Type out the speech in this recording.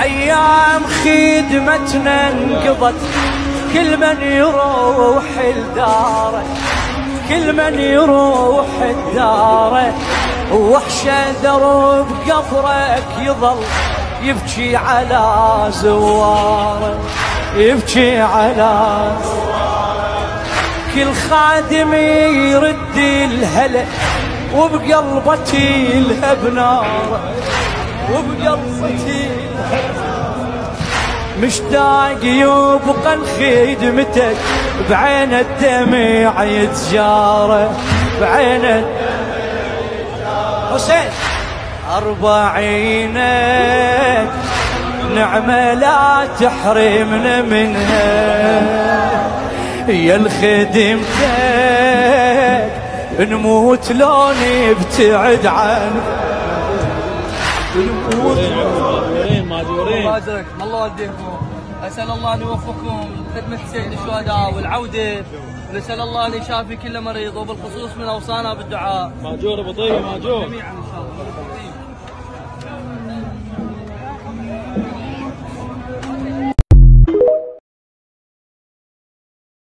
أيام خدمتنا انقضت، كل من يروح لداره، كل من يروح الداره، وحشة درب قبرك يظل يبكي على زواره، يبكي على زواره. كل خادم يرد الهلا وبقلبتي لها بناره، وبقلبتي مشتاق يبقى لخدمتك، بعين الدمع يتجاره، بعين حسين 40 نعمة لا تحرمنا منها، يا الخدمتك نموت لو نبتعد عنك، نموت الله يجزاك الله يوديكم. اسال الله ان يوفقكم لخدمه سيد الشهداء والعوده، ونسال الله ان يشافي كل مريض، وبالخصوص من اوصانا بالدعاء. ماجور ابو طيب، ماجور جميعا ان شاء الله.